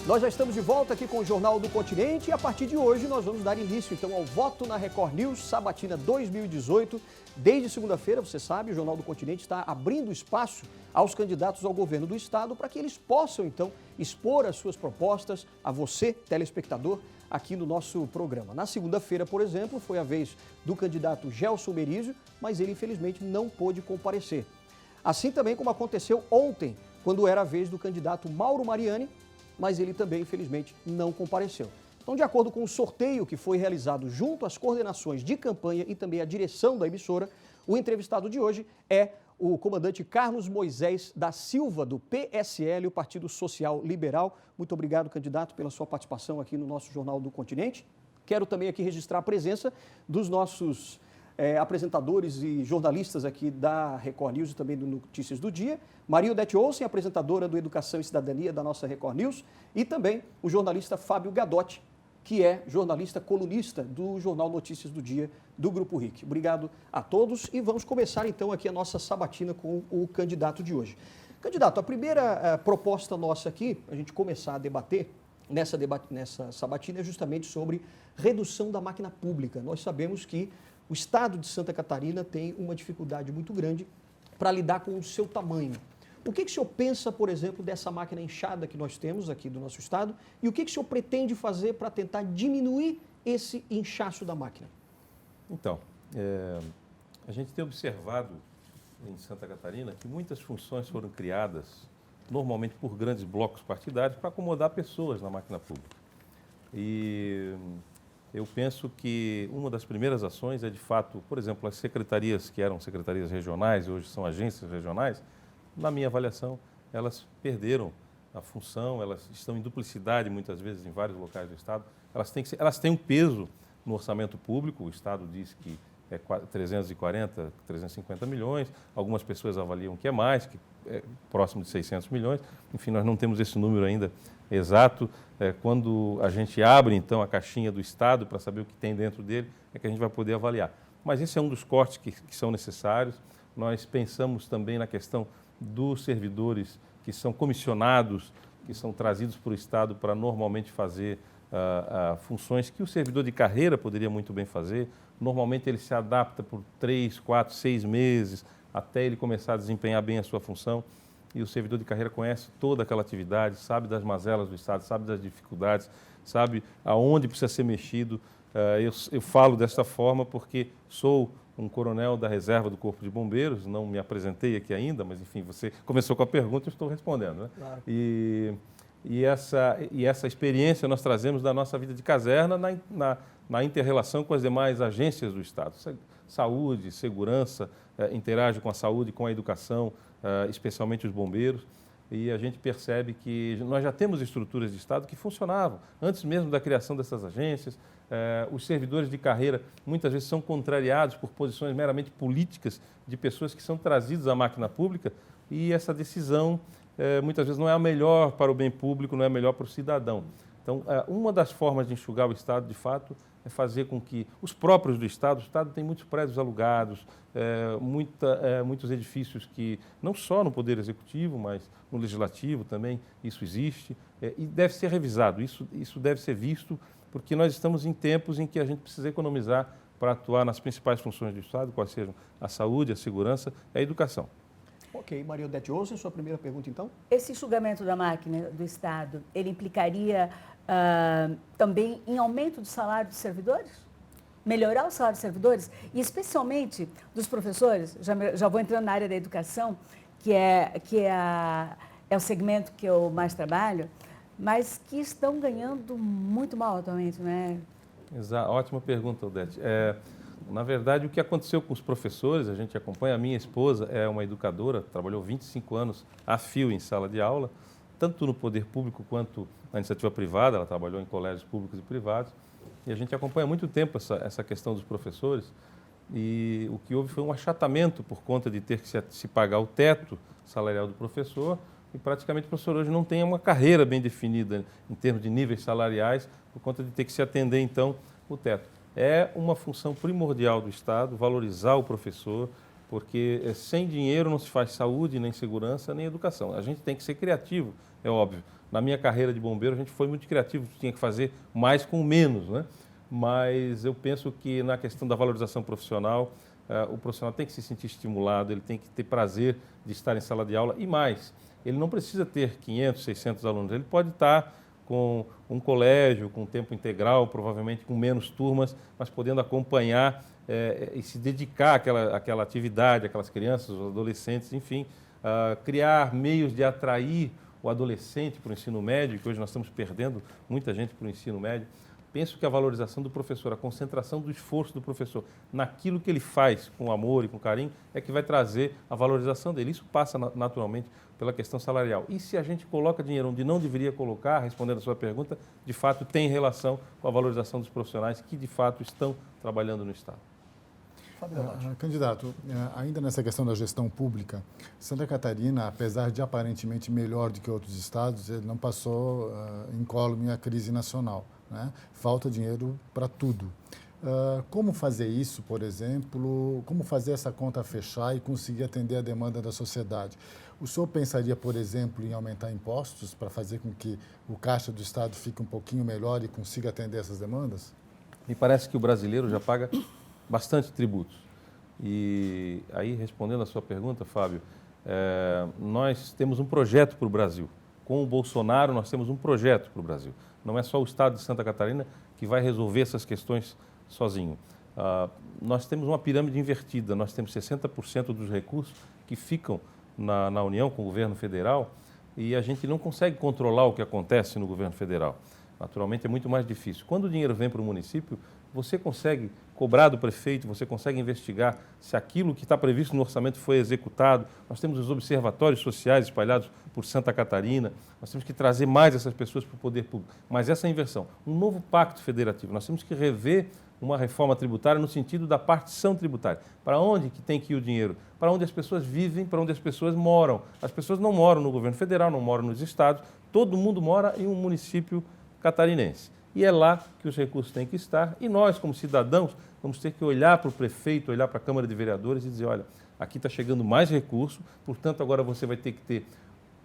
Nós já estamos de volta aqui com o Jornal do Continente e a partir de hoje nós vamos dar início então ao voto na Record News Sabatina 2018. Desde segunda-feira, você sabe, o Jornal do Continente está abrindo espaço aos candidatos ao governo do estado para que eles possam então expor as suas propostas a você, telespectador, aqui no nosso programa. Na segunda-feira, por exemplo, foi a vez do candidato Gelson Merizio, mas ele infelizmente não pôde comparecer. Assim também como aconteceu ontem, quando era a vez do candidato Mauro Mariani, mas ele também, infelizmente, não compareceu. Então, de acordo com o sorteio que foi realizado junto às coordenações de campanha e também à direção da emissora, o entrevistado de hoje é o comandante Carlos Moisés da Silva, do PSL, o Partido Social Liberal. Muito obrigado, candidato, pela sua participação aqui no nosso Jornal do Continente. Quero também aqui registrar a presença dos nossos apresentadores e jornalistas aqui da Record News e também do Notícias do Dia. Maria Odete Olsen, apresentadora do Educação e Cidadania da nossa Record News, e também o jornalista Fábio Gadotti, que é jornalista colunista do Jornal Notícias do Dia do Grupo RIC. Obrigado a todos e vamos começar então aqui a nossa sabatina com o candidato de hoje. Candidato, a primeira proposta nossa aqui, a gente começar a debater nessa sabatina é justamente sobre redução da máquina pública. Nós sabemos que o estado de Santa Catarina tem uma dificuldade muito grande para lidar com o seu tamanho. O que o senhor pensa, por exemplo, dessa máquina inchada que nós temos aqui do nosso estado e o que o senhor pretende fazer para tentar diminuir esse inchaço da máquina? Então, a gente tem observado em Santa Catarina que muitas funções foram criadas normalmente por grandes blocos partidários para acomodar pessoas na máquina pública. E eu penso que uma das primeiras ações é, de fato, por exemplo, as secretarias que eram secretarias regionais, hoje são agências regionais, na minha avaliação, elas perderam a função, elas estão em duplicidade muitas vezes em vários locais do Estado, elas têm um peso no orçamento público, o Estado diz que é 340, 350 milhões, algumas pessoas avaliam que é mais, que é próximo de 600 milhões, enfim, nós não temos esse número ainda exato. Quando a gente abre, então, a caixinha do Estado para saber o que tem dentro dele, é que a gente vai poder avaliar. Mas esse é um dos cortes que são necessários. Nós pensamos também na questão dos servidores que são comissionados, que são trazidos para o Estado para normalmente fazer funções que o servidor de carreira poderia muito bem fazer. Normalmente ele se adapta por 3, 4, 6 meses até ele começar a desempenhar bem a sua função. E o servidor de carreira conhece toda aquela atividade, sabe das mazelas do Estado, sabe das dificuldades, sabe aonde precisa ser mexido. Eu falo desta forma porque sou um coronel da reserva do Corpo de Bombeiros, não me apresentei aqui ainda, mas enfim, você começou com a pergunta e eu estou respondendo, né? Claro. E essa experiência nós trazemos da nossa vida de caserna na inter-relação com as demais agências do Estado. Saúde, segurança, interage com a saúde, com a educação, especialmente os bombeiros, e a gente percebe que nós já temos estruturas de Estado que funcionavam antes mesmo da criação dessas agências. Os servidores de carreira muitas vezes são contrariados por posições meramente políticas de pessoas que são trazidas à máquina pública e essa decisão muitas vezes não é a melhor para o bem público, não é a melhor para o cidadão. Então, uma das formas de enxugar o Estado, de fato, é fazer com que os próprios do Estado, o Estado tem muitos prédios alugados, muitos edifícios que, não só no Poder Executivo, mas no Legislativo também, isso existe e deve ser revisado, isso deve ser visto, porque nós estamos em tempos em que a gente precisa economizar para atuar nas principais funções do Estado, quais sejam a saúde, a segurança e a educação. Ok, Maria Odete Olsen, sua primeira pergunta então? Esse enxugamento da máquina do Estado, ele implicaria também em aumento do salário dos servidores? Melhorar o salário dos servidores? E especialmente dos professores, já vou entrando na área da educação, que é o segmento que eu mais trabalho, mas que estão ganhando muito mal atualmente, né? Exato, ótima pergunta, Odete. Na verdade, o que aconteceu com os professores, a gente acompanha, a minha esposa é uma educadora, trabalhou 25 anos a fio em sala de aula, tanto no poder público quanto na iniciativa privada, ela trabalhou em colégios públicos e privados, e a gente acompanha há muito tempo essa questão dos professores, e o que houve foi um achatamento por conta de ter que se pagar o teto salarial do professor, e praticamente o professor hoje não tem uma carreira bem definida em termos de níveis salariais, por conta de ter que se atender, então, o teto. É uma função primordial do Estado valorizar o professor, porque sem dinheiro não se faz saúde, nem segurança, nem educação. A gente tem que ser criativo é óbvio. Na minha carreira de bombeiro, a gente foi muito criativo, tinha que fazer mais com menos, né? Mas eu penso que na questão da valorização profissional, o profissional tem que se sentir estimulado, ele tem que ter prazer de estar em sala de aula e mais, ele não precisa ter 500, 600 alunos, ele pode estar com um colégio, com tempo integral, provavelmente com menos turmas, mas podendo acompanhar e se dedicar àquela atividade, aquelas crianças, os adolescentes, enfim, criar meios de atrair o adolescente para o ensino médio, que hoje nós estamos perdendo muita gente para o ensino médio. Penso que a valorização do professor, a concentração do esforço do professor naquilo que ele faz com amor e com carinho, é que vai trazer a valorização dele. Isso passa naturalmente pela questão salarial. E se a gente coloca dinheiro onde não deveria colocar, respondendo a sua pergunta, de fato tem relação com a valorização dos profissionais que de fato estão trabalhando no Estado. Candidato, ainda nessa questão da gestão pública, Santa Catarina, apesar de aparentemente melhor do que outros estados, ele não passou incólume a crise nacional, né? Falta dinheiro para tudo. Como fazer isso, por exemplo? Como fazer essa conta fechar e conseguir atender a demanda da sociedade? O senhor pensaria, por exemplo, em aumentar impostos para fazer com que o caixa do Estado fique um pouquinho melhor e consiga atender essas demandas? Me parece que o brasileiro já paga bastante tributos. E aí, respondendo a sua pergunta, Fábio, nós temos um projeto para o Brasil. Com o Bolsonaro, nós temos um projeto para o Brasil. Não é só o Estado de Santa Catarina que vai resolver essas questões sozinho. Nós temos uma pirâmide invertida, nós temos 60% dos recursos que ficam na União, com o governo federal, e a gente não consegue controlar o que acontece no governo federal. Naturalmente, é muito mais difícil. Quando o dinheiro vem para o município, você consegue cobrar do prefeito, você consegue investigar se aquilo que está previsto no orçamento foi executado. Nós temos os observatórios sociais espalhados por Santa Catarina, nós temos que trazer mais essas pessoas para o poder público. Mas essa inversão, um novo pacto federativo, nós temos que rever uma reforma tributária no sentido da partição tributária. Para onde que tem que ir o dinheiro? Para onde as pessoas vivem, para onde as pessoas moram. As pessoas não moram no governo federal, não moram nos estados, todo mundo mora em um município catarinense. E é lá que os recursos têm que estar. E nós, como cidadãos, vamos ter que olhar para o prefeito, olhar para a Câmara de Vereadores e dizer, olha, aqui está chegando mais recurso, portanto, agora você vai ter que ter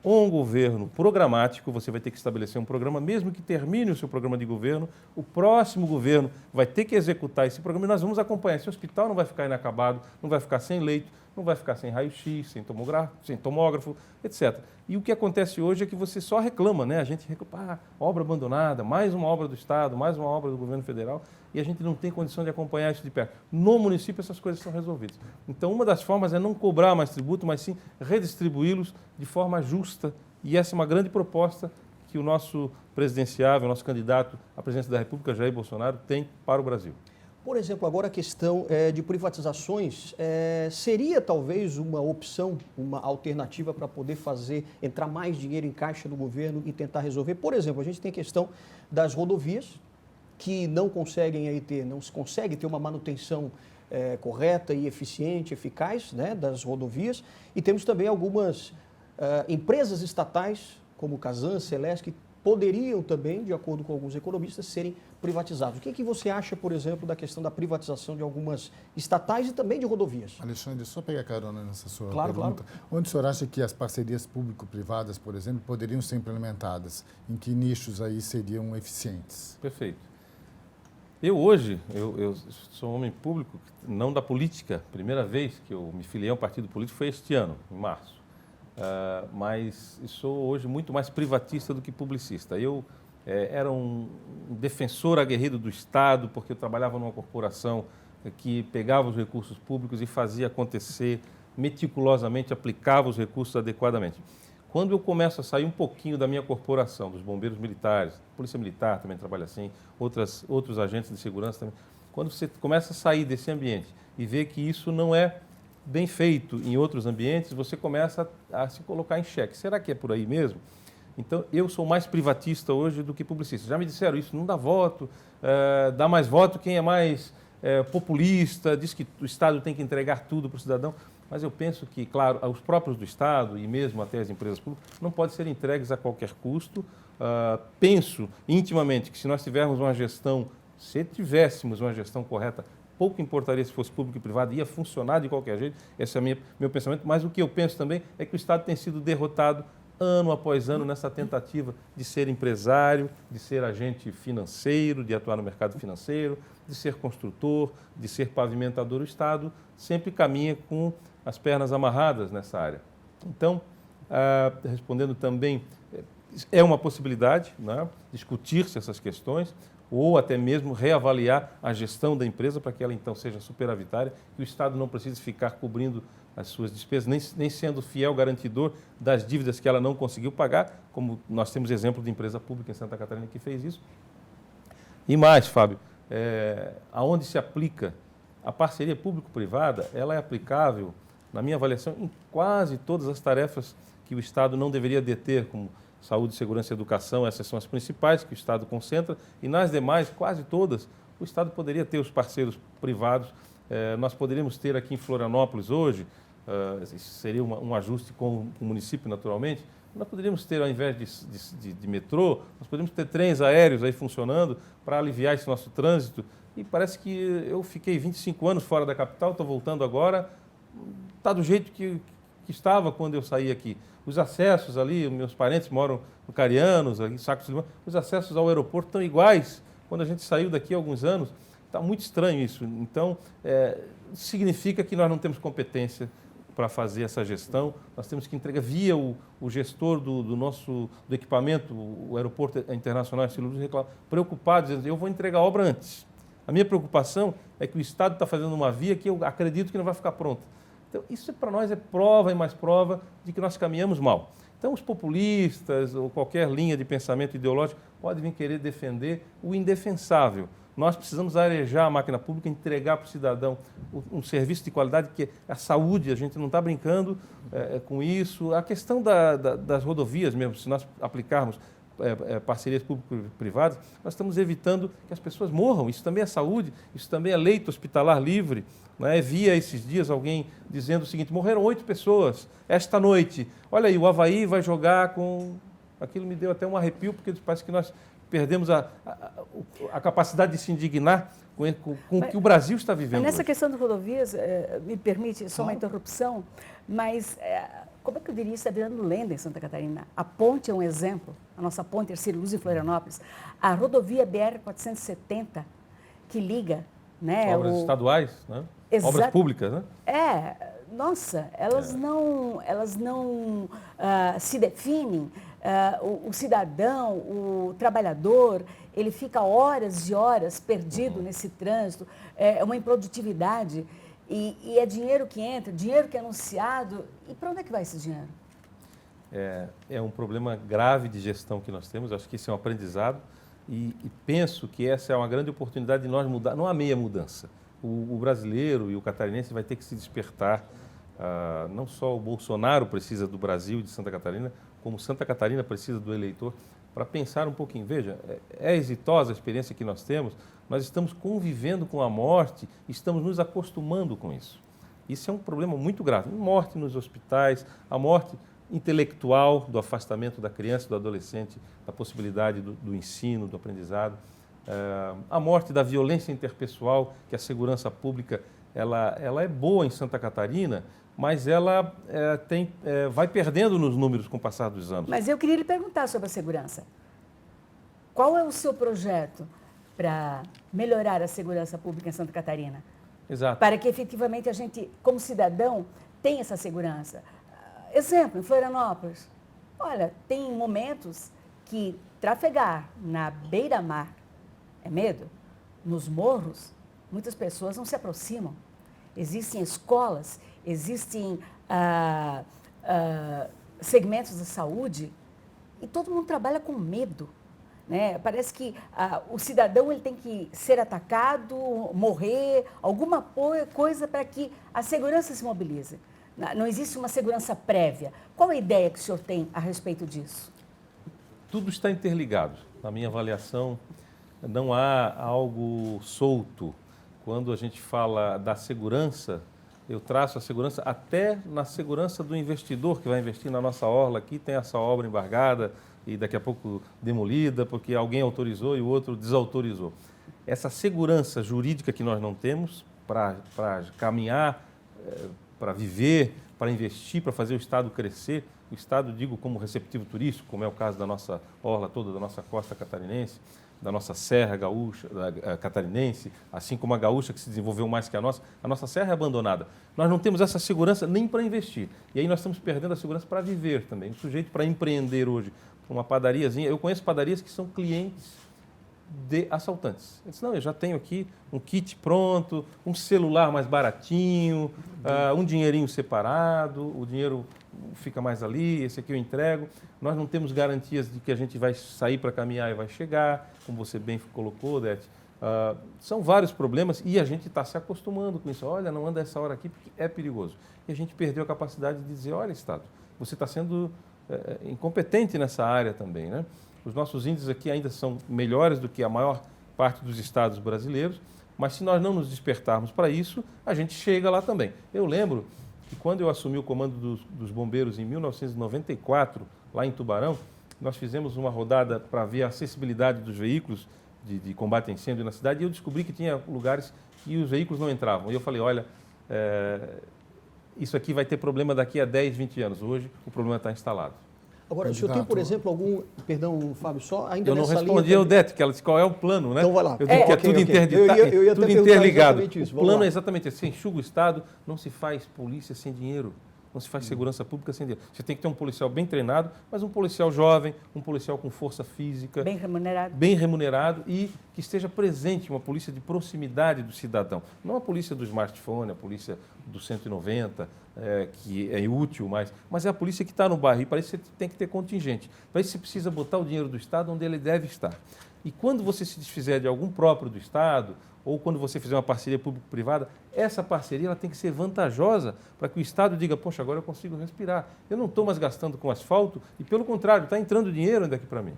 um governo programático, você vai ter que estabelecer um programa, mesmo que termine o seu programa de governo, o próximo governo vai ter que executar esse programa e nós vamos acompanhar. Esse hospital não vai ficar inacabado, não vai ficar sem leito, não vai ficar sem raio-x, sem tomógrafo, etc. E o que acontece hoje é que você só reclama, né? A gente reclama, obra abandonada, mais uma obra do Estado, mais uma obra do governo federal, e a gente não tem condição de acompanhar isso de perto. No município, essas coisas são resolvidas. Então, uma das formas é não cobrar mais tributo, mas sim redistribuí-los de forma justa. E essa é uma grande proposta que o nosso presidenciável, o nosso candidato à presidência da República, Jair Bolsonaro, tem para o Brasil. Por exemplo, agora a questão de privatizações, seria talvez uma opção, uma alternativa para poder entrar mais dinheiro em caixa do governo e tentar resolver? Por exemplo, a gente tem a questão das rodovias, que não se consegue ter uma manutenção correta e eficiente, eficaz, né, das rodovias, e temos também algumas empresas estatais, como Casan, Celesc, que poderiam também, de acordo com alguns economistas, serem privatizados. O que você acha, por exemplo, da questão da privatização de algumas estatais e também de rodovias? Alexandre, só pegar carona nessa sua pergunta. Claro. Onde o senhor acha que as parcerias público-privadas, por exemplo, poderiam ser implementadas? Em que nichos aí seriam eficientes? Perfeito. Eu hoje sou um homem público, não da política. Primeira vez que eu me filiei a um partido político foi este ano, em março. Mas sou hoje muito mais privatista do que publicista. Eu era um defensor aguerrido do Estado, porque eu trabalhava numa corporação que pegava os recursos públicos e fazia acontecer meticulosamente, aplicava os recursos adequadamente. Quando eu começo a sair um pouquinho da minha corporação, dos bombeiros militares, Polícia Militar também trabalha assim, outros agentes de segurança também, quando você começa a sair desse ambiente e vê que isso não é bem feito em outros ambientes, você começa a se colocar em xeque. Será que é por aí mesmo? Então, eu sou mais privatista hoje do que publicista. Já me disseram isso, não dá voto, dá mais voto quem é mais populista, diz que o Estado tem que entregar tudo para o cidadão. Mas eu penso que, claro, os próprios do Estado e mesmo até as empresas públicas não podem ser entregues a qualquer custo. Penso intimamente que se nós tivéssemos uma gestão correta, pouco importaria se fosse público e privado, ia funcionar de qualquer jeito, esse é meu pensamento, mas o que eu penso também é que o Estado tem sido derrotado ano após ano nessa tentativa de ser empresário, de ser agente financeiro, de atuar no mercado financeiro, de ser construtor, de ser pavimentador. O Estado sempre caminha com as pernas amarradas nessa área. Então, respondendo também, é uma possibilidade, né, discutir-se essas questões ou até mesmo reavaliar a gestão da empresa para que ela então seja superavitária, que o Estado não precise ficar cobrindo as suas despesas, nem sendo fiel garantidor das dívidas que ela não conseguiu pagar, como nós temos exemplo de empresa pública em Santa Catarina que fez isso. E mais, Fábio, aonde se aplica a parceria público-privada, ela é aplicável, na minha avaliação, em quase todas as tarefas que o Estado não deveria deter, como saúde, segurança e educação. Essas são as principais que o Estado concentra, e nas demais, quase todas, o Estado poderia ter os parceiros privados. Nós poderíamos ter aqui em Florianópolis hoje, isso seria um ajuste com o município naturalmente, nós poderíamos ter, ao invés de metrô, nós poderíamos ter trens aéreos aí funcionando para aliviar esse nosso trânsito. E parece que eu fiquei 25 anos fora da capital, estou voltando agora, está do jeito que estava quando eu saí aqui. Os acessos ali, meus parentes moram no Carianos, aqui em Sacos de Limão, os acessos ao aeroporto estão iguais quando a gente saiu daqui há alguns anos. Está muito estranho isso. Então, significa que nós não temos competência para fazer essa gestão. Nós temos que entregar via o gestor do equipamento, o Aeroporto Internacional Ercílio Luz, preocupado, dizendo: eu vou entregar a obra antes. A minha preocupação é que o Estado está fazendo uma via que eu acredito que não vai ficar pronta. Então, isso para nós é prova e mais prova de que nós caminhamos mal. Então, os populistas ou qualquer linha de pensamento ideológico pode vir querer defender o indefensável. Nós precisamos arejar a máquina pública, entregar para o cidadão um serviço de qualidade, que é a saúde. A gente não está brincando com isso. A questão das rodovias mesmo, se nós aplicarmos parcerias público-privadas, nós estamos evitando que as pessoas morram. Isso também é saúde, isso também é leito hospitalar livre. Né? Via esses dias alguém dizendo o seguinte: morreram 8 pessoas esta noite. Olha aí, o Avaí vai jogar com... Aquilo me deu até um arrepio, porque parece que nós perdemos a capacidade de se indignar com o que o Brasil está vivendo. Mas nessa hoje. questão das rodovias, me permite só uma interrupção, mas como é que eu diria, isso está virando lenda em Santa Catarina? A ponte é um exemplo, a nossa ponte Ercílio Luz em Florianópolis, a rodovia BR-470, que liga... Né, obras estaduais, né? Obras públicas, né? Nossa, elas não se definem. O cidadão, o trabalhador, ele fica horas e horas perdido nesse trânsito, é uma improdutividade, e é dinheiro que entra, dinheiro que é anunciado. E para onde é que vai esse dinheiro? É um problema grave de gestão que nós temos. Acho que isso é um aprendizado, e penso que essa é uma grande oportunidade de nós mudar. Não há meia mudança. O brasileiro e o catarinense vai ter que se despertar. Não só o Bolsonaro precisa do Brasil e de Santa Catarina, como Santa Catarina precisa do eleitor, para pensar um pouquinho. Veja, é exitosa a experiência que nós temos, nós estamos convivendo com a morte, estamos nos acostumando com isso. Isso é um problema muito grave. Morte nos hospitais, a morte intelectual, do afastamento da criança, do adolescente, da possibilidade do ensino, do aprendizado, a morte da violência interpessoal, que a segurança pública ela é boa em Santa Catarina, mas ela vai perdendo nos números com o passar dos anos. Mas eu queria lhe perguntar sobre a segurança. Qual é o seu projeto para melhorar a segurança pública em Santa Catarina? Exato. Para que efetivamente a gente, como cidadão, tenha essa segurança. Exemplo, em Florianópolis, olha, tem momentos que trafegar na beira-mar é medo. Nos morros, muitas pessoas não se aproximam. Existem escolas, existem segmentos da saúde, e todo mundo trabalha com medo. Né? Parece que o cidadão ele tem que ser atacado, morrer, alguma coisa para que a segurança se mobilize. Não existe uma segurança prévia. Qual a ideia que o senhor tem a respeito disso? Tudo está interligado. Na minha avaliação, não há algo solto. Quando a gente fala da segurança, eu traço a segurança até na segurança do investidor que vai investir na nossa orla. Aqui tem essa obra embargada e daqui a pouco demolida porque alguém autorizou e o outro desautorizou. Essa segurança jurídica que nós não temos para caminhar, para viver, para investir, para fazer o Estado crescer. O Estado, digo, como receptivo turístico, como é o caso da nossa orla toda, da nossa costa catarinense, da nossa serra gaúcha, catarinense, assim como a gaúcha que se desenvolveu mais que a nossa serra é abandonada. Nós não temos essa segurança nem para investir. E aí nós estamos perdendo a segurança para viver também. O sujeito para empreender hoje, uma padariazinha, eu conheço padarias que são clientes de assaltantes. Ele disse, não, eu já tenho aqui um kit pronto, um celular mais baratinho, um dinheirinho separado, o dinheiro fica mais ali, esse aqui eu entrego. Nós não temos garantias de que a gente vai sair para caminhar e vai chegar, como você bem colocou, Dete. São vários problemas e a gente está se acostumando com isso. Olha, não anda essa hora aqui porque é perigoso. E a gente perdeu a capacidade de dizer, olha, Estado, você está sendo incompetente nessa área também, né? Os nossos índices aqui ainda são melhores do que a maior parte dos estados brasileiros, mas se nós não nos despertarmos para isso, a gente chega lá também. Eu lembro que quando eu assumi o comando dos bombeiros em 1994, lá em Tubarão, nós fizemos uma rodada para ver a acessibilidade dos veículos de combate a incêndio na cidade e eu descobri que tinha lugares que os veículos não entravam. E eu falei, olha, isso aqui vai ter problema daqui a 10, 20 anos. Hoje o problema está instalado. Agora, o senhor tem, por exemplo, algum... Perdão, Fábio, só ainda eu não nessa respondi linha... ao Dete, que ela disse qual é o plano, né? Então vai lá. Eu digo que é ok, tudo, ok. Eu ia tudo até interligado. isso. O plano é exatamente assim, enxuga o Estado, não se faz polícia sem dinheiro. Não se faz segurança pública sem dinheiro. Você tem que ter um policial bem treinado, mas um policial jovem, um policial com força física. Bem remunerado. Bem remunerado e que esteja presente, uma polícia de proximidade do cidadão. Não a polícia do smartphone, a polícia do 190, que é útil, mas é a polícia que está no bairro. E para isso você tem que ter contingente. Para isso você precisa botar o dinheiro do Estado onde ele deve estar. E quando você se desfizer de algum próprio do Estado, ou quando você fizer uma parceria público-privada, essa parceria ela tem que ser vantajosa para que o Estado diga, poxa, agora eu consigo respirar. Eu não estou mais gastando com asfalto e, pelo contrário, está entrando dinheiro daqui para mim.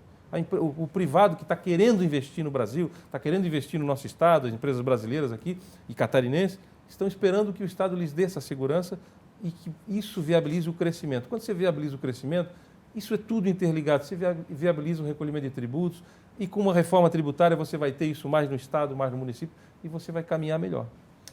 O privado que está querendo investir no Brasil, está querendo investir no nosso Estado, as empresas brasileiras aqui e catarinenses, estão esperando que o Estado lhes dê essa segurança e que isso viabilize o crescimento. Quando você viabiliza o crescimento, isso é tudo interligado. Você viabiliza o recolhimento de tributos, e com uma reforma tributária você vai ter isso mais no Estado, mais no município, e você vai caminhar melhor.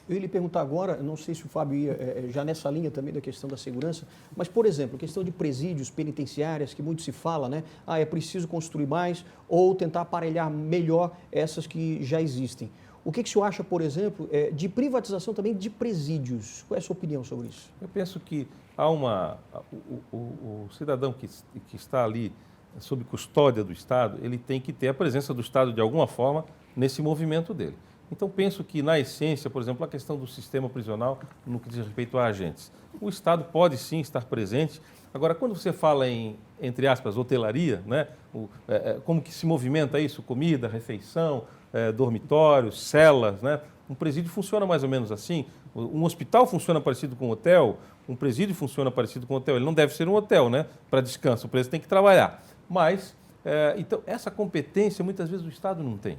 Eu ia lhe perguntar agora, não sei se o Fábio ia já nessa linha também da questão da segurança, mas, por exemplo, a questão de presídios, penitenciárias, que muito se fala, né? É preciso construir mais ou tentar aparelhar melhor essas que já existem. O que o senhor acha, por exemplo, de privatização também de presídios? Qual é a sua opinião sobre isso? Eu penso que há o cidadão que está ali sob custódia do Estado, ele tem que ter a presença do Estado de alguma forma nesse movimento dele. Então, penso que, na essência, por exemplo, a questão do sistema prisional, no que diz respeito a agentes. O Estado pode, sim, estar presente. Agora, quando você fala em, entre aspas, hotelaria, né, como que se movimenta isso? Comida, refeição, dormitórios, celas, né? Um presídio funciona mais ou menos assim. Um hospital funciona parecido com um hotel, um presídio funciona parecido com um hotel. Ele não deve ser um hotel, né, para descanso, o preso tem que trabalhar. Mas, então, essa competência, muitas vezes, o Estado não tem.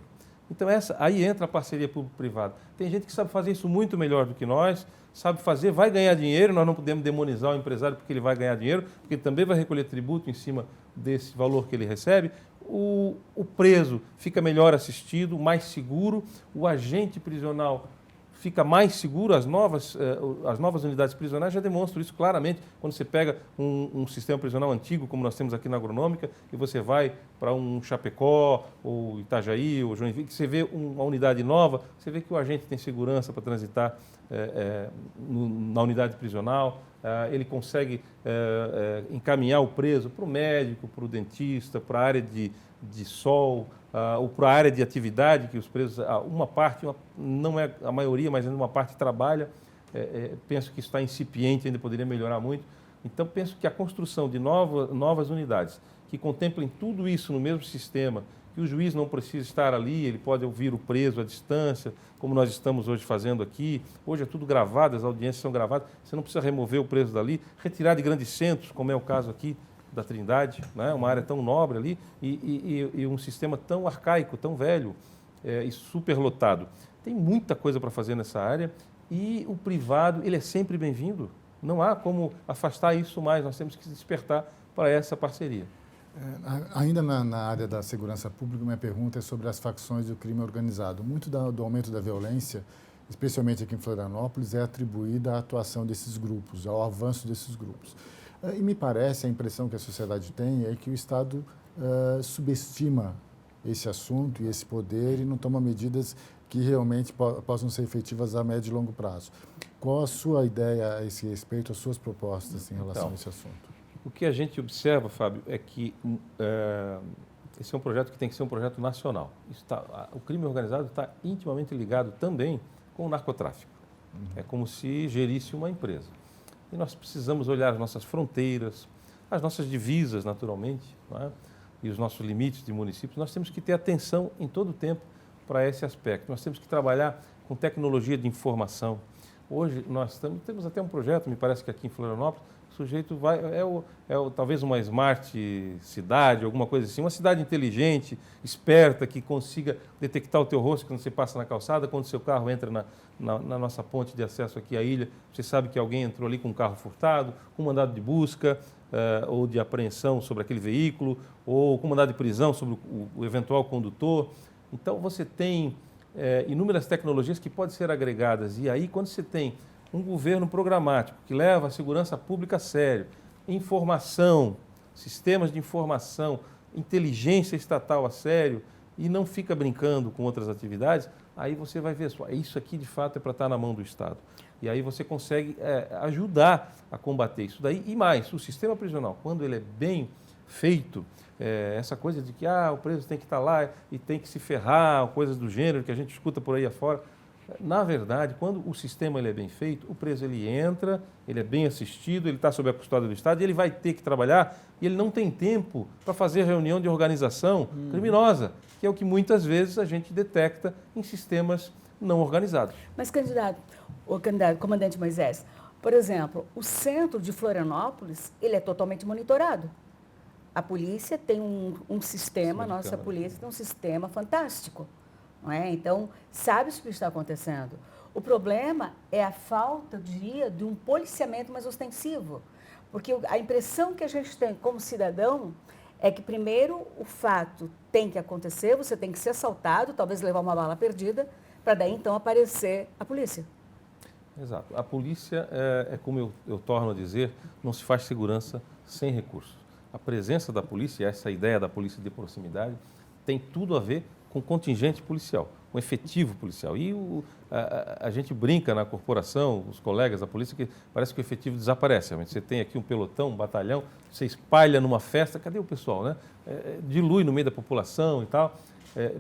Então, aí entra a parceria público-privada. Tem gente que sabe fazer isso muito melhor do que nós, sabe fazer, vai ganhar dinheiro, nós não podemos demonizar o empresário porque ele vai ganhar dinheiro, porque ele também vai recolher tributo em cima desse valor que ele recebe. O preso fica melhor assistido, mais seguro, o agente prisional fica mais seguro, as novas unidades prisionais já demonstram isso claramente. Quando você pega um sistema prisional antigo, como nós temos aqui na Agronômica, e você vai para um Chapecó, ou Itajaí, ou Joinville, que você vê uma unidade nova, você vê que o agente tem segurança para transitar na unidade prisional, ele consegue encaminhar o preso para o médico, para o dentista, para a área de sol, ou para a área de atividade que os presos, uma parte, não é a maioria, mas uma parte trabalha. Penso que isso está incipiente, ainda poderia melhorar muito. Então, penso que a construção de novas unidades que contemplem tudo isso no mesmo sistema, que o juiz não precisa estar ali, ele pode ouvir o preso à distância, como nós estamos hoje fazendo aqui. Hoje é tudo gravado, as audiências são gravadas, você não precisa remover o preso dali, retirar de grandes centros, como é o caso aqui da Trindade, né? Uma área tão nobre ali e um sistema tão arcaico, tão velho e superlotado. Tem muita coisa para fazer nessa área e o privado, ele é sempre bem-vindo. Não há como afastar isso mais, nós temos que despertar para essa parceria. Ainda na área da segurança pública, minha pergunta é sobre as facções do crime organizado. Muito do aumento da violência especialmente aqui em Florianópolis, é atribuída à atuação desses grupos, ao avanço desses grupos. E me parece, a impressão que a sociedade tem é que o Estado subestima esse assunto e esse poder e não toma medidas que realmente possam ser efetivas a médio e longo prazo. Qual a sua ideia a esse respeito, as suas propostas em relação a esse assunto? O que a gente observa, Fábio, é que esse é um projeto que tem que ser um projeto nacional. O crime organizado está intimamente ligado também com o narcotráfico. É como se gerisse uma empresa. E nós precisamos olhar as nossas fronteiras, as nossas divisas, naturalmente, não é? E os nossos limites de municípios. Nós temos que ter atenção em todo o tempo para esse aspecto. Nós temos que trabalhar com tecnologia de informação. Hoje nós temos até um projeto, me parece que aqui em Florianópolis, o sujeito vai, talvez uma smart cidade, alguma coisa assim, uma cidade inteligente, esperta, que consiga detectar o teu rosto quando você passa na calçada, quando o seu carro entra na nossa ponte de acesso aqui à ilha, você sabe que alguém entrou ali com um carro furtado, com mandado de busca ou de apreensão sobre aquele veículo, ou com mandado de prisão sobre o eventual condutor. Então você tem inúmeras tecnologias que podem ser agregadas, e aí quando você tem um governo programático que leva a segurança pública a sério, informação, sistemas de informação, inteligência estatal a sério e não fica brincando com outras atividades, aí você vai ver só, isso aqui de fato é para estar na mão do Estado. E aí você consegue ajudar a combater isso daí. E mais, o sistema prisional, quando ele é bem feito, essa coisa de que o preso tem que estar lá e tem que se ferrar, coisas do gênero que a gente escuta por aí afora. Na verdade, quando o sistema ele é bem feito, o preso ele entra, ele é bem assistido, ele está sob a custódia do Estado e ele vai ter que trabalhar e ele não tem tempo para fazer reunião de organização criminosa, que é o que muitas vezes a gente detecta em sistemas não organizados. Mas, comandante Moisés, por exemplo, o centro de Florianópolis, ele é totalmente monitorado. A polícia tem um sistema, nossa polícia tem um sistema fantástico. Não é? Então, sabe-se o que está acontecendo. O problema é a falta de um policiamento mais ostensivo. Porque a impressão que a gente tem como cidadão é que, primeiro, o fato tem que acontecer, você tem que ser assaltado, talvez levar uma bala perdida, para daí, então, aparecer a polícia. Exato. A polícia, como eu torno a dizer, não se faz segurança sem recursos. A presença da polícia, essa ideia da polícia de proximidade, tem tudo a ver com contingente policial, com efetivo policial. E a gente brinca na corporação, os colegas da polícia, que parece que o efetivo desaparece. Você tem aqui um pelotão, um batalhão, você espalha numa festa, cadê o pessoal, né? Dilui no meio da população e tal,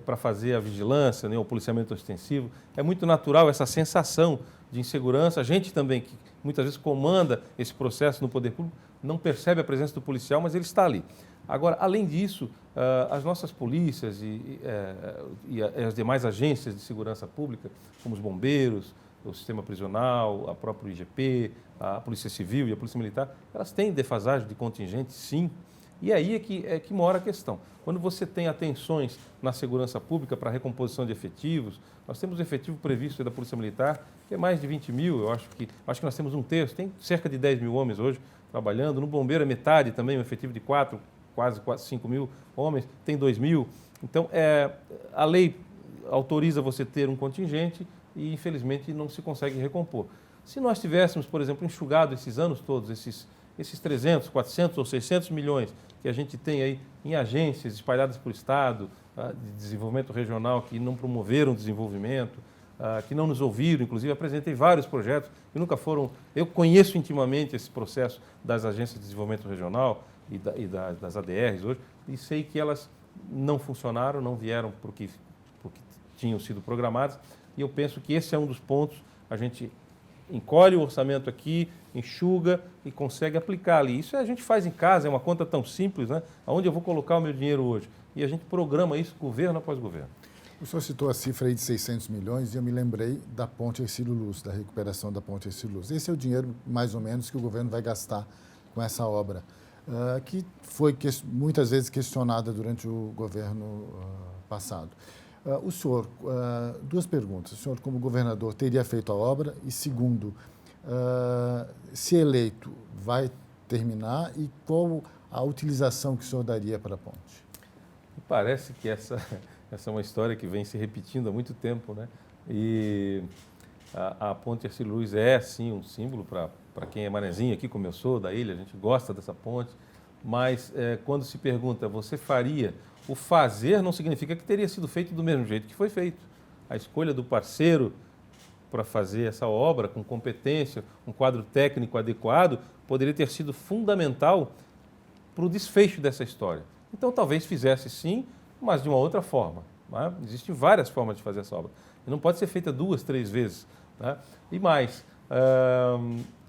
para fazer a vigilância, né, o policiamento ostensivo. É muito natural essa sensação de insegurança. A gente também, que muitas vezes comanda esse processo no poder público, não percebe a presença do policial, mas ele está ali. Agora, além disso, as nossas polícias e as demais agências de segurança pública, como os bombeiros, o sistema prisional, a própria IGP, a Polícia Civil e a Polícia Militar, elas têm defasagem de contingente, sim. E aí é que mora a questão. Quando você tem atenções na segurança pública para a recomposição de efetivos, nós temos o efetivo previsto da Polícia Militar, que é mais de 20 mil, eu acho que nós temos um terço, tem cerca de 10 mil homens hoje trabalhando. No bombeiro é metade também, um efetivo de quase 5 mil homens, tem 2 mil. Então, a lei autoriza você ter um contingente e, infelizmente, não se consegue recompor. Se nós tivéssemos, por exemplo, enxugado esses anos todos, esses 300, 400 ou 600 milhões que a gente tem aí em agências espalhadas pelo Estado, de desenvolvimento regional, que não promoveram desenvolvimento, que não nos ouviram, inclusive apresentei vários projetos que nunca foram... Eu conheço intimamente esse processo das agências de desenvolvimento regional e das ADRs hoje, e sei que elas não funcionaram, não vieram porque tinham sido programadas, e eu penso que esse é um dos pontos. A gente encolhe o orçamento aqui, enxuga e consegue aplicar ali. Isso a gente faz em casa, é uma conta tão simples, né? Aonde eu vou colocar o meu dinheiro hoje? E a gente programa isso governo após governo. O senhor citou a cifra aí de 600 milhões e eu me lembrei da ponte Hercílio Luz, da recuperação da ponte Hercílio Luz. Esse é o dinheiro, mais ou menos, que o governo vai gastar com essa obra, que foi muitas vezes questionada durante o governo passado. O senhor, duas perguntas. O senhor, como governador, teria feito a obra? E segundo, se eleito, vai terminar? E qual a utilização que o senhor daria para a ponte? Parece que essa é uma história que vem se repetindo há muito tempo, né? E A Ponte Hercílio Luz é, sim, um símbolo para quem é manezinho aqui, como eu sou, da ilha, a gente gosta dessa ponte, mas quando se pergunta, você faria? O fazer não significa que teria sido feito do mesmo jeito que foi feito. A escolha do parceiro para fazer essa obra com competência, um quadro técnico adequado, poderia ter sido fundamental para o desfecho dessa história. Então, talvez fizesse sim, mas de uma outra forma. Né? Existem várias formas de fazer essa obra. E não pode ser feita 2, 3 vezes. Né? E mais,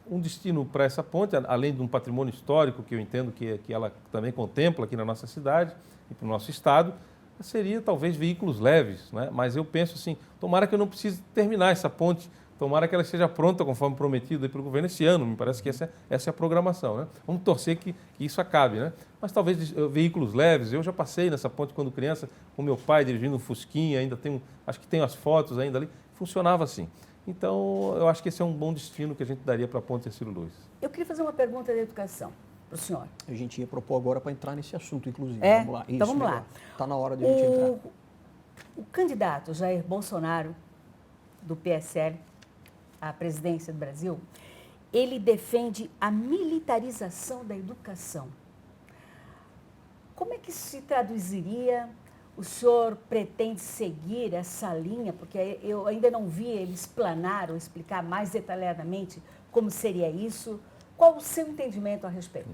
um destino para essa ponte, além de um patrimônio histórico que eu entendo que ela também contempla aqui na nossa cidade e para o nosso estado, seria talvez veículos leves, né? Mas eu penso assim, tomara que eu não precise terminar essa ponte, tomara que ela esteja pronta conforme prometido pelo governo esse ano, me parece que essa é a programação, né? Vamos torcer que isso acabe, né? Mas talvez veículos leves, eu já passei nessa ponte quando criança, com meu pai dirigindo um Fusquinha, ainda acho que tenho as fotos ainda ali, funcionava assim. Então, eu acho que esse é um bom destino que a gente daria para a Ponte Hercílio Luz. Eu queria fazer uma pergunta da educação para o senhor. A gente ia propor agora para entrar nesse assunto, inclusive. É? Vamos lá. Então vamos lá. Está na hora de a gente entrar. O candidato Jair Bolsonaro, do PSL, à presidência do Brasil, ele defende a militarização da educação. Como é que isso se traduziria? O senhor pretende seguir essa linha? Porque eu ainda não vi ele explanar ou explicar mais detalhadamente como seria isso. Qual o seu entendimento a respeito?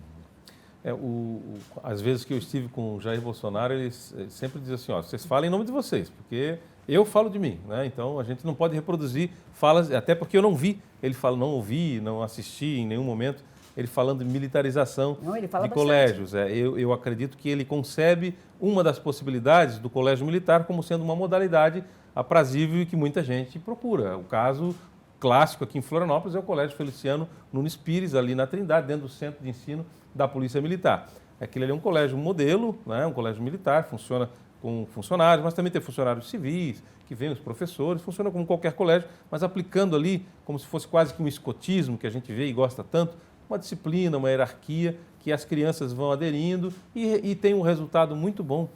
Às vezes que eu estive com o Jair Bolsonaro, ele sempre diz assim, vocês falam em nome de vocês, porque eu falo de mim, né? Então a gente não pode reproduzir falas, até porque eu não vi, ele fala, não ouvi, não assisti em nenhum momento, ele falando de militarização de colégios. Eu acredito que ele concebe uma das possibilidades do colégio militar como sendo uma modalidade aprazível e que muita gente procura. O caso clássico aqui em Florianópolis é o Colégio Feliciano Nunes Pires, ali na Trindade, dentro do centro de ensino da Polícia Militar. Aquele ali é um colégio modelo, né? Um colégio militar, funciona com funcionários, mas também tem funcionários civis, que vêm os professores, funciona como qualquer colégio, mas aplicando ali como se fosse quase que um escotismo que a gente vê e gosta tanto, uma disciplina, uma hierarquia que as crianças vão aderindo e tem um resultado muito bom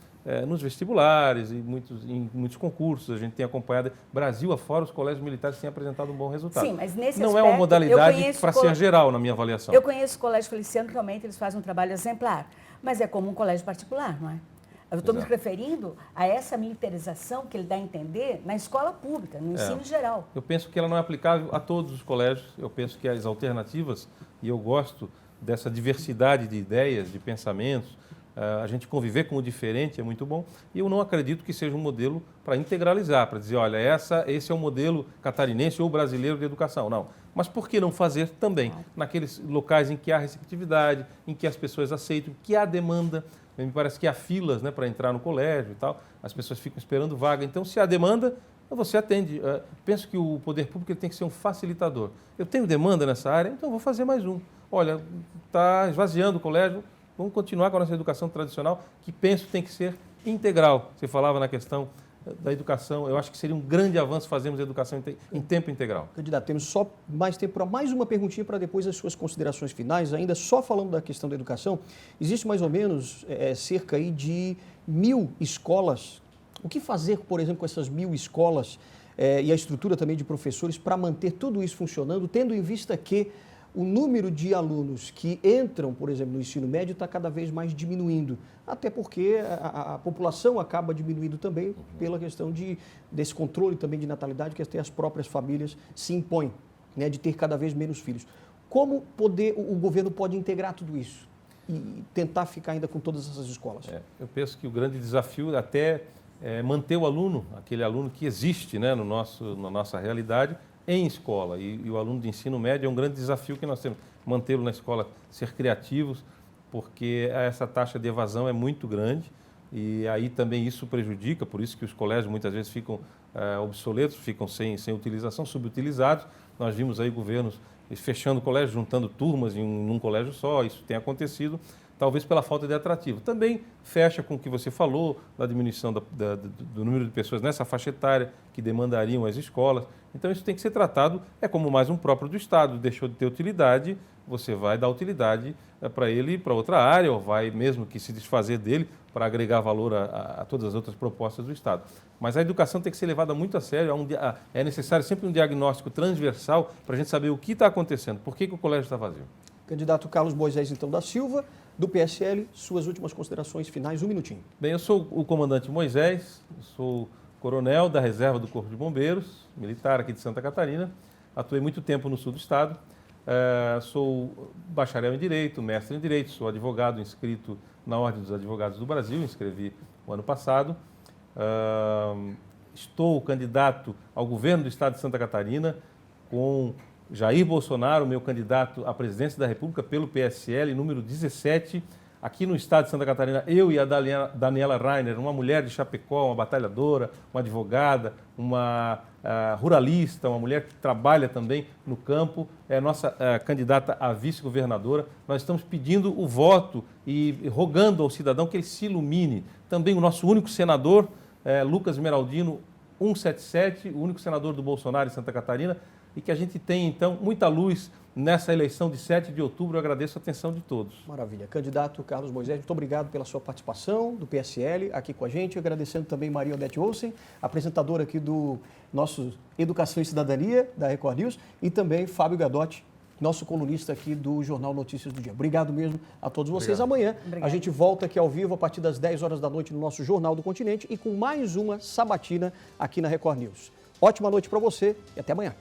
nos vestibulares e em muitos concursos. A gente tem acompanhado, Brasil afora, os colégios militares têm apresentado um bom resultado. Sim, mas nesse não aspecto, é uma modalidade para ser geral, na minha avaliação. Eu conheço o Colégio Feliciano, realmente eles fazem um trabalho exemplar, mas é como um colégio particular, não é? Eu estou me referindo a essa militarização que ele dá a entender na escola pública, no ensino geral. Eu penso que ela não é aplicável a todos os colégios. Eu penso que as alternativas, e eu gosto dessa diversidade de ideias, de pensamentos, a gente conviver com o diferente é muito bom. E eu não acredito que seja um modelo para integralizar, para dizer, olha, esse é o modelo catarinense ou brasileiro de educação. Não. Mas por que não fazer também naqueles locais em que há receptividade, em que as pessoas aceitam, que há demanda? Me parece que há filas, né, para entrar no colégio e tal, as pessoas ficam esperando vaga. Então, se há demanda, você atende. Penso que o poder público ele tem que ser um facilitador. Eu tenho demanda nessa área, então vou fazer mais um. Olha, está esvaziando o colégio, vamos continuar com a nossa educação tradicional, que penso tem que ser integral. Você falava na questão da educação, eu acho que seria um grande avanço fazermos a educação em tempo integral. Candidato, temos só mais tempo para mais uma perguntinha para depois as suas considerações finais. Ainda só falando da questão da educação, existe mais ou menos cerca aí de 1.000 escolas. O que fazer, por exemplo, com essas 1.000 escolas e a estrutura também de professores para manter tudo isso funcionando, tendo em vista que o número de alunos que entram, por exemplo, no ensino médio está cada vez mais diminuindo, até porque a população acaba diminuindo também pela questão desse controle também de natalidade que até as próprias famílias se impõem, né, de ter cada vez menos filhos. Como o governo pode integrar tudo isso e tentar ficar ainda com todas essas escolas? Eu penso que o grande desafio até é manter o aluno, aquele aluno que existe, né, na nossa realidade, em escola. E o aluno de ensino médio é um grande desafio que nós temos, mantê-lo na escola, ser criativos, porque essa taxa de evasão é muito grande e aí também isso prejudica, por isso que os colégios muitas vezes ficam obsoletos, ficam sem utilização, subutilizados. Nós vimos aí governos fechando colégios, juntando turmas num colégio só, isso tem acontecido, talvez pela falta de atrativo. Também fecha com o que você falou, da diminuição do número de pessoas nessa faixa etária que demandariam as escolas. Então, isso tem que ser tratado, como mais um próprio do Estado, deixou de ter utilidade, você vai dar utilidade para ele para outra área, ou vai mesmo que se desfazer dele para agregar valor a todas as outras propostas do Estado. Mas a educação tem que ser levada muito a sério, é necessário sempre um diagnóstico transversal para a gente saber o que está acontecendo, por que o colégio está vazio. Candidato Carlos Moisés, então, da Silva, do PSL, suas últimas considerações finais, 1 minutinho. Bem, eu sou o comandante Moisés, sou coronel da reserva do Corpo de Bombeiros, militar aqui de Santa Catarina, atuei muito tempo no sul do estado, sou bacharel em Direito, mestre em Direito, sou advogado inscrito na Ordem dos Advogados do Brasil, inscrevi o ano passado, estou candidato ao governo do estado de Santa Catarina com Jair Bolsonaro, meu candidato à presidência da República pelo PSL, número 17. Aqui no estado de Santa Catarina, eu e a Daniela Rainer, uma mulher de Chapecó, uma batalhadora, uma advogada, uma ruralista, uma mulher que trabalha também no campo, é nossa candidata a vice-governadora. Nós estamos pedindo o voto e rogando ao cidadão que ele se ilumine. Também o nosso único senador, Lucas Meraldino, 177, o único senador do Bolsonaro em Santa Catarina, e que a gente tenha, então, muita luz nessa eleição de 7 de outubro. Eu agradeço a atenção de todos. Maravilha. Candidato Carlos Moisés, muito obrigado pela sua participação do PSL aqui com a gente. Agradecendo também Maria Odete Olsen, apresentadora aqui do nosso Educação e Cidadania, da Record News, e também Fábio Gadotti, nosso colunista aqui do Jornal Notícias do Dia. Obrigado mesmo a todos vocês. Amanhã a gente volta aqui ao vivo a partir das 10 horas da noite no nosso Jornal do Continente e com mais uma sabatina aqui na Record News. Ótima noite para você e até amanhã.